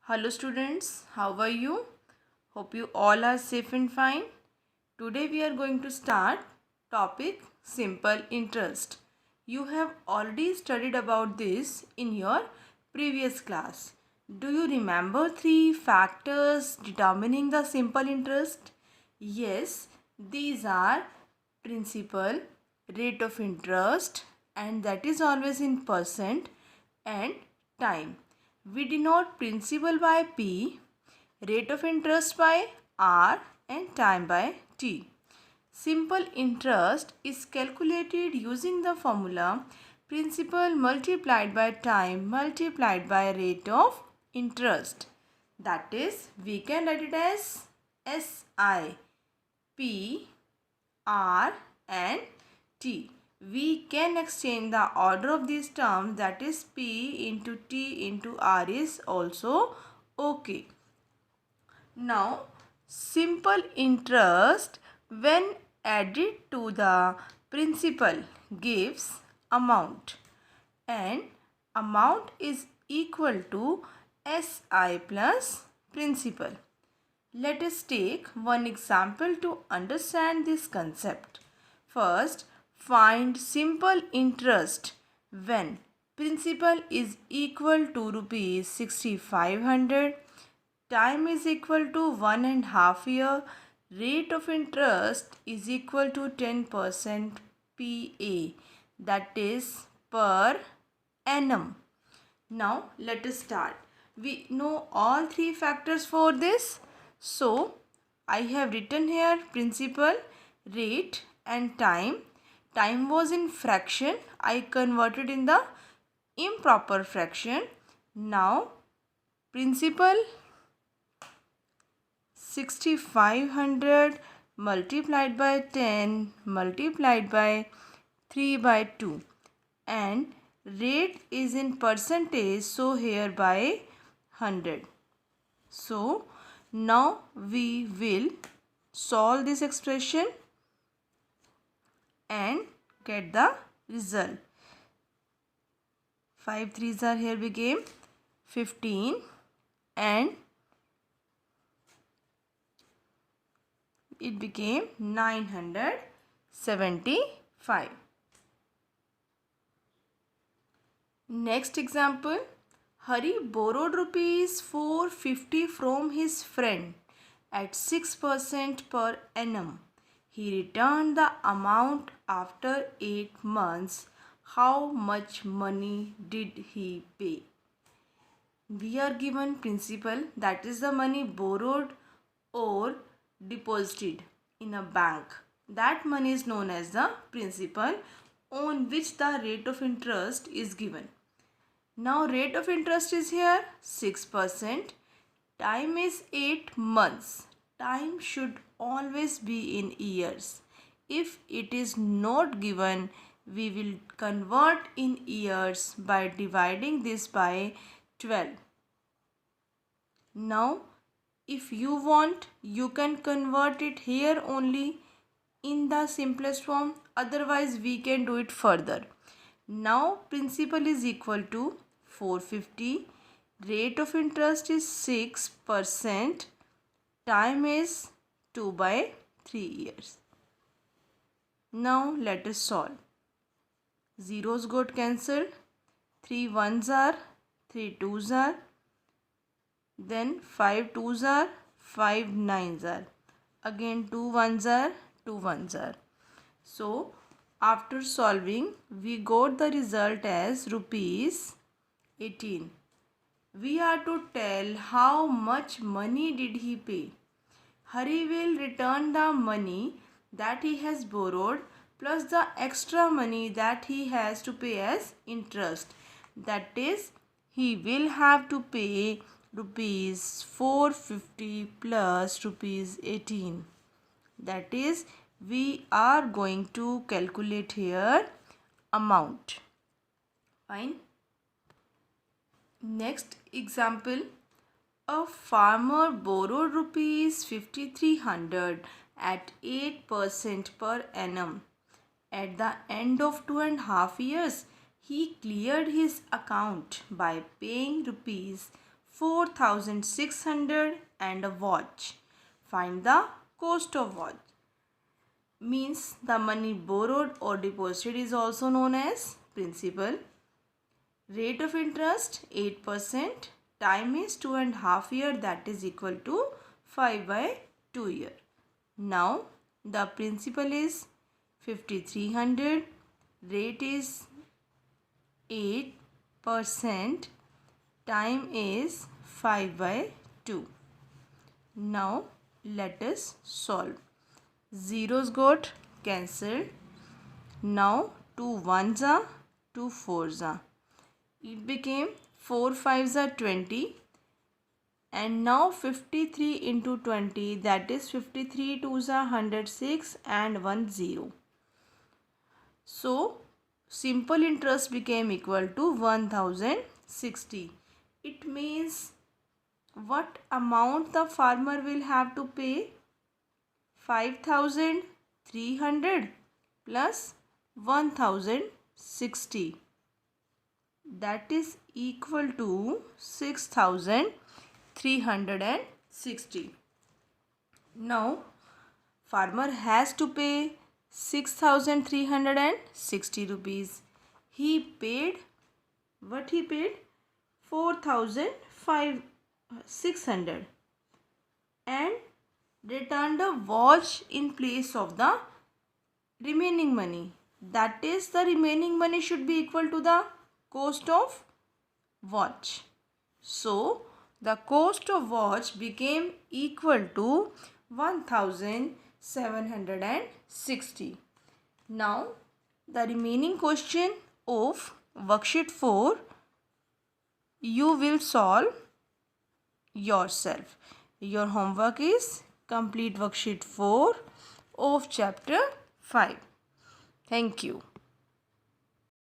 Hello students, how are you? Hope you all are safe and fine. Today we are going to start topic simple interest. You have already studied about this in your previous class. Do you remember three factors determining the simple interest? Yes, these are principal, rate of interest, and that is always in percent, and time. We denote principal by P, rate of interest by R, and time by T. Simple interest is calculated using the formula principal multiplied by time multiplied by rate of interest. That is, we can write it as SI, P, R and T. We can exchange the order of these terms, that is P into T into R is also okay. Now, simple interest when added to the principal gives amount, and amount is equal to SI plus principal. Let us take one example to understand this concept. First, find simple interest when principal is equal to rupees 6500, time is equal to 1.5 year, rate of interest is equal to 10% PA, that is per annum. Now let us start. We know all three factors for this. So I have written here principal, rate and time. Time was in fraction. I converted in the improper fraction. Now principal 6500 multiplied by 10 multiplied by 3 by 2, and rate is in percentage, so here by 100. So now we will solve this expression and get the result. 5 threes are here became 15 and it became 975. Next example, Hari borrowed rupees 450 from his friend at 6% per annum. He returned the amount after 8 months. How much money did he pay? We are given principal, that is the money borrowed or deposited in a bank. That money is known as the principal on which the rate of interest is given. Now rate of interest is here 6%. Time is 8 months. Time should always be in years. If it is not given, we will convert in years by dividing this by 12. Now if you want, you can convert it here only in the simplest form. Otherwise we can do it further. Now principal is equal to 450. Rate of interest is 6%. Time is 2 by 3 years. Now let us solve. Zeros got cancelled. 3 ones are, 3 twos are. Then 5 twos are, 5 nines are. Again 2 ones are, 2 ones are. So after solving, we got the result as rupees 18. We are to tell how much money did he pay. Hari will return the money that he has borrowed plus the extra money that he has to pay as interest. That is, he will have to pay rupees 450 plus rupees 18. That is, we are going to calculate here amount. Fine. Next example, a farmer borrowed rupees 5300 at 8% per annum. At the end of 2.5 years, he cleared his account by paying rupees 4,600 and a watch. Find the cost of watch. Means the money borrowed or deposited is also known as principal. Rate of interest 8%. Time is 2.5 years, that is equal to 5/2 year. Now the principal is 5,300. Rate is 8%. Time is 5/2. Now let us solve. Zeros got cancelled. Now 2 ones are, 2 fours are. It became 4 fives are 20. And now 53 into 20, that is 53 twos are 106 and 1 0. So simple interest became equal to 1060. It means what amount the farmer will have to pay? 5,300 plus 1,060. That is equal to 6,360. Now farmer has to pay 6,360 rupees. He paid, what he paid? 4,600 and returned a watch in place of the remaining money. That is, the remaining money should be equal to the cost of watch. So the cost of watch became equal to 1,760. Now the remaining question of worksheet 4 you will solve yourself. Your homework is complete worksheet 4 of chapter 5. Thank you.